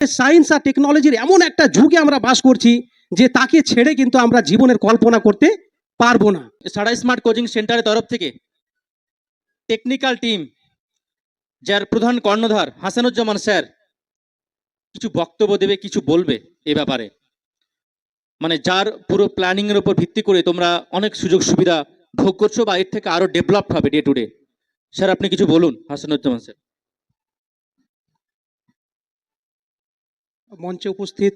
Science আর টেকনোলজির এমন একটা যুগে আমরা বাস করছি যে তাকে ছেড়ে কিন্তু আমরা জীবনের কল্পনা করতে পারবো না। সারা স্মার্ট কোচিং সেন্টারের তরফ থেকে টেকনিক্যাল টিম, যার প্রধান কর্ণধার হাসানুজ্জামান স্যার কিছু বক্তব্য দেবে, কিছু বলবে এ ব্যাপারে, মানে যার পুরো প্ল্যানিং এর উপর ভিত্তি করে তোমরা অনেক সুযোগ সুবিধা ভোগ করছো বা এর থেকে আরো ডেভেলপ হবে ডে টু ডে। স্যার আপনি কিছু বলুন। হাসানুজ্জামান স্যার। মঞ্চে উপস্থিত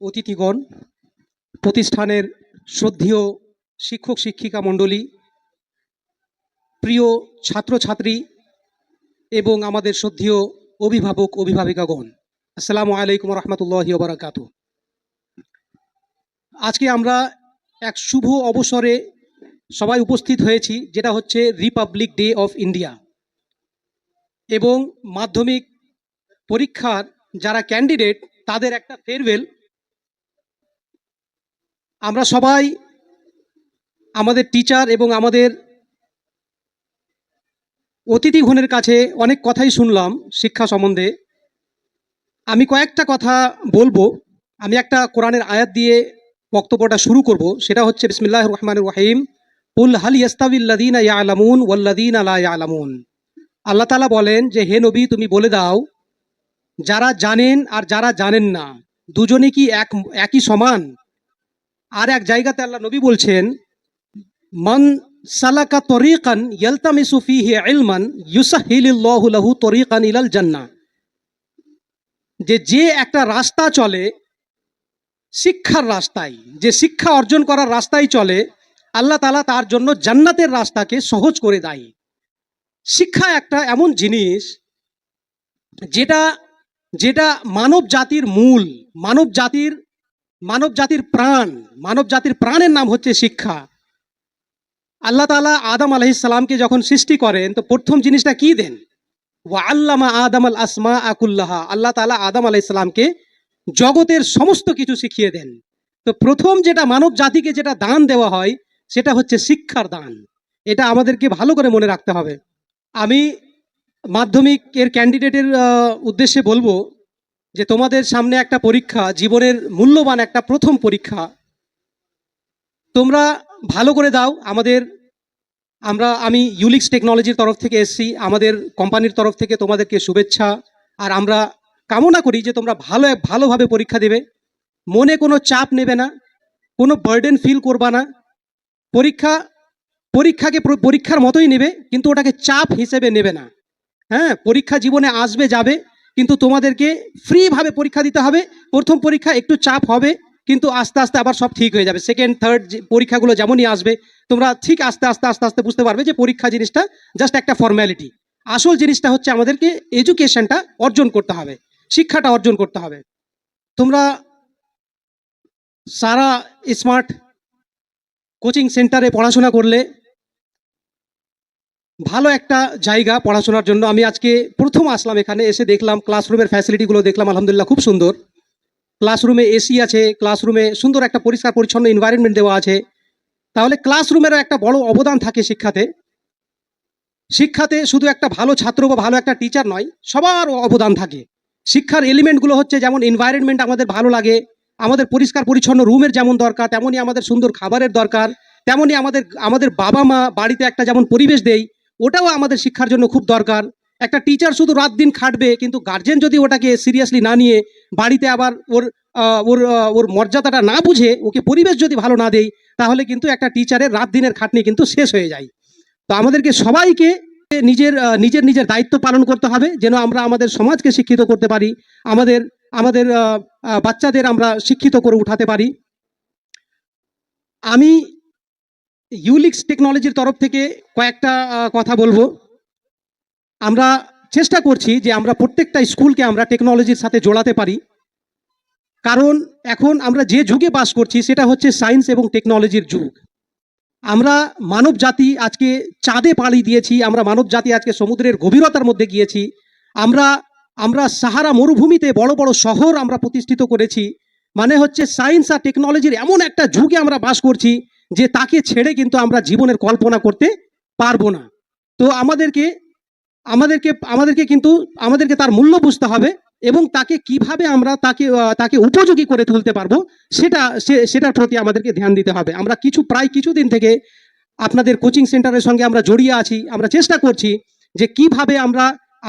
অতিথিগণ, প্রতিষ্ঠানের শ্রদ্ধেয় শিক্ষক শিক্ষিকা মণ্ডলী, প্রিয় ছাত্রছাত্রী এবং আমাদের শ্রদ্ধেয় অভিভাবক অভিভাবিকাগণ, আসসালামু আলাইকুম রহমতুল্লাহি ওয়া বারাকাতুহু। আজকে আমরা এক শুভ অবসরে সবাই উপস্থিত হয়েছি, যেটা হচ্ছে রিপাবলিক ডে অফ ইন্ডিয়া, এবং মাধ্যমিক পরীক্ষার যারা ক্যান্ডিডেট তাদের একটা ফেয়ারওয়েল। আমরা সবাই আমাদের টিচার এবং আমাদের অতিথিগণের কাছে অনেক কথাই শুনলাম শিক্ষা সম্বন্ধে। আমি কয়েকটা কথা বলবো। আমি একটা কোরআনের আয়াত দিয়ে বক্তব্যটা শুরু করব, সেটা হচ্ছে বিসমিল্লাহির রহমানির রহিম, কুল হাল ইয়াস্তাবিল্লাযীনা ইয়ালামুন ওয়াল্লাযীনা লা ইয়ালামুন। আল্লাহ তাআলা বলেন যে হে নবী, তুমি বলে দাও যারা জানেন আর যারা জানেন না দুজনে কি একই সমান। আর এক জায়গাতে আল্লাহ নবী বলছেন, মান সালাকা তরিকান ইয়ালতামিসু ফীহি ইলমান ইউসাহহিলিল্লাহু লাহু তরিকান ইলাল জান্নাহ। যে একটা রাস্তা চলে শিক্ষার রাস্তায়, যে শিক্ষা অর্জন করার রাস্তায় চলে, আল্লাহ তাআলা তার জন্য জান্নাতের রাস্তাকে সহজ করে দেয়। শিক্ষা একটা এমন জিনিস যেটা যেটা মানব জাতির মূল, মানব জাতির প্রাণ, মানব জাতির প্রাণের নাম হচ্ছে শিক্ষা। আল্লাহ তাআলা আদম আলাইহিস সালামকে যখন সৃষ্টি করেন তো প্রথম জিনিসটা কি দেন? ওয়া আল্লামা আদম আল আসমা আকুল্লাহা। আল্লাহ তাআলা আদম আলাইহিস সালামকে জগতের সমস্ত কিছু শিখিয়ে দেন। তো প্রথম যেটা মানব জাতিকে যেটা দান দেওয়া হয় সেটা হচ্ছে শিক্ষার দান। এটা আমাদেরকে ভালো করে মনে রাখতে হবে। আমি মাধ্যমিকের ক্যান্ডিডেটের উদ্দেশ্যে বলবো যে তোমাদের সামনে একটা পরীক্ষা, জীবনের মূল্যবান একটা প্রথম পরীক্ষা। তোমরা ভালো করে দাও। আমি ইউলিক্স টেকনোলজির তরফ থেকে এসেছি, আমাদের কোম্পানির তরফ থেকে তোমাদেরকে শুভেচ্ছা। আর আমরা কামনা করি যে তোমরা ভালোভাবে পরীক্ষা দেবে, মনে কোনো চাপ নেবে না, কোনো বার্ডেন ফিল করবা না। পরীক্ষাকে পরীক্ষার মতোই নেবে, কিন্তু ওটাকে চাপ হিসেবে নেবে না। হ্যাঁ, পরীক্ষা জীবনে আসবে যাবে, কিন্তু তোমাদেরকে ফ্রিভাবে পরীক্ষা দিতে হবে। প্রথম পরীক্ষা একটু চাপ হবে, কিন্তু আস্তে আস্তে আবার সব ঠিক হয়ে যাবে। সেকেন্ড থার্ড পরীক্ষাগুলো যেমনই আসবে তোমরা ঠিক আস্তে আস্তে আস্তে আস্তে বুঝতে পারবে যে পরীক্ষা জিনিসটা জাস্ট একটা ফর্ম্যালিটি। আসল জিনিসটা হচ্ছে আমাদেরকে এডুকেশনটা অর্জন করতে হবে, শিক্ষাটা অর্জন করতে হবে। তোমরা সারা স্মার্ট কোচিং সেন্টারে পড়াশোনা করলে, ভালো একটা জায়গা পড়াশোনার জন্য। আমি আজকে প্রথম আসলাম, এখানে এসে দেখলাম ক্লাসরুমের ফ্যাসিলিটিগুলো দেখলাম, আলহামদুলিল্লাহ খুব সুন্দর। ক্লাসরুমে এসি আছে, ক্লাসরুমে সুন্দর একটা পরিষ্কার পরিচ্ছন্ন এনভায়রনমেন্ট দেওয়া আছে। তাহলে ক্লাসরুমেরও একটা বড় অবদান থাকে শিক্ষাতে শুধু একটা ভালো ছাত্র বা ভালো একটা টিচার নয়, সবার অবদান থাকে। শিক্ষার এলিমেন্টগুলো হচ্ছে যেমন এনভায়রনমেন্ট আমাদের ভালো লাগে, আমাদের পরিষ্কার পরিচ্ছন্ন রুমের যেমন দরকার, তেমনই আমাদের সুন্দর খাবারের দরকার, তেমনই আমাদের বাবা মা বাড়িতে একটা যেমন পরিবেশ দেয়, ওটাও আমাদের শিক্ষার জন্য খুব দরকার। একটা টিচার শুধু রাত দিন খাটবে, কিন্তু গার্জেন যদি ওটাকে সিরিয়াসলি না নিয়ে বাড়িতে আবার ওর মর্যাদাটা না বুঝে ওকে পরিবেশ যদি ভালো না দেয়, তাহলে কিন্তু একটা টিচারের রাত দিনের খাটনি কিন্তু শেষ হয়ে যায়। তো আমাদেরকে সবাইকে নিজের নিজের নিজের দায়িত্ব পালন করতে হবে, যেন আমরা আমাদের সমাজকে শিক্ষিত করতে পারি, আমাদের বাচ্চাদের আমরা শিক্ষিত করে উঠাতে পারি। আমি ইউলিক্স টেকনোলজির তরফ থেকে কয়েকটা কথা বলবো। আমরা চেষ্টা করছি যে আমরা প্রত্যেকটা স্কুলকে আমরা টেকনোলজির সাথে জোড়াতে পারি, কারণ এখন আমরা যে যুগে বাস করছি সেটা হচ্ছে সায়েন্স এবং টেকনোলজির যুগ। আমরা মানব জাতি আজকে চাঁদে পাড়ি দিয়েছি, আমরা মানব জাতি আজকে সমুদ্রের গভীরতার মধ্যে গিয়েছি, আমরা সাহারা মরুভূমিতে বড় বড় শহর আমরা প্রতিষ্ঠিত করেছি। মানে হচ্ছে সায়েন্স আর টেকনোলজির এমন একটা যুগে আমরা বাস করছি যে তাকে ছেড়ে কিন্তু আমরা জীবনের কল্পনা করতে পারবো না। তো আমাদেরকে তার মূল্য বুঝতে হবে। এবং তাকে কিভাবে আমরা তাকে উপযোগী করে তুলতে পারবো সেটার প্রতি আমাদেরকে ধ্যান দিতে হবে। আমরা প্রায় কিছুদিন থেকে আপনাদের কোচিং সেন্টারের সঙ্গে আমরা জড়িয়ে আছি। আমরা চেষ্টা করছি যে কিভাবে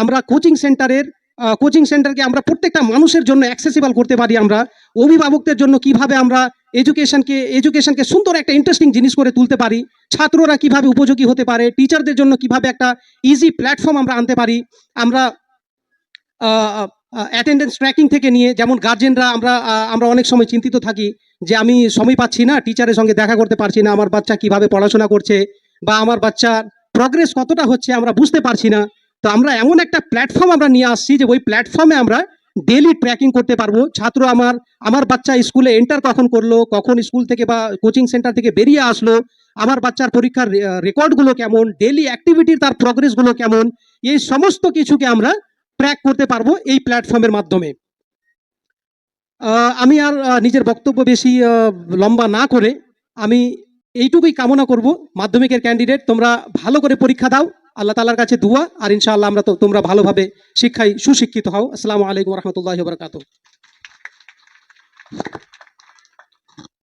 আমরা কোচিং সেন্টারকে আমরা প্রত্যেকটা মানুষের জন্য অ্যাক্সেসিবল করতে পারি। আমরা অভিভাবকদের জন্য কিভাবে আমরা এডুকেশনকে সুন্দর একটা ইন্টারেস্টিং জিনিস করে তুলতে পারি, ছাত্ররা কিভাবে উপযোগী হতে পারে, টিচারদের জন্য কিভাবে একটা ইজি প্ল্যাটফর্ম আমরা আনতে পারি। আমরা অ্যাটেন্ডেন্স ট্র্যাকিং থেকে নিয়ে, যেমন গার্জেনরা আমরা অনেক সময় চিন্তিত থাকি যে আমি সময় পাচ্ছি না, টিচারের সঙ্গে দেখা করতে পারছি না, আমার বাচ্চা কিভাবে পড়াশোনা করছে বা আমার বাচ্চার প্রগ্রেস কতটা হচ্ছে আমরা বুঝতে পারছি না। তো আমরা এমন একটা প্ল্যাটফর্ম আমরা নিয়ে আসছি যে ওই প্ল্যাটফর্মে আমরা ডেলি ট্র্যাকিং করতে পারবো। ছাত্র আমার বাচ্চা স্কুলে এন্টার কখন করলো, কখন স্কুল থেকে বা কোচিং সেন্টার থেকে বেরিয়ে আসলো, আমার বাচ্চার পরীক্ষার রেকর্ডগুলো কেমন, ডেলি অ্যাক্টিভিটির তার প্রগ্রেসগুলো কেমন, এই সমস্ত কিছুকে আমরা ট্র্যাক করতে পারবো এই প্ল্যাটফর্মের মাধ্যমে। আমি আর নিজের বক্তব্য বেশি লম্বা না করে আমি এইটুকুই কামনা করব, মাধ্যমিকের ক্যান্ডিডেট তোমরা ভালো করে পরীক্ষা দাও, আল্লাহ তাআলার কাছে দুয়া, আর ইনশাআল্লাহ তোমরা ভালোভাবে শিক্ষায় সুশিক্ষিত হও। আসসালামু আলাইকুম রহমতুল্লাহ বারাকাতুহু।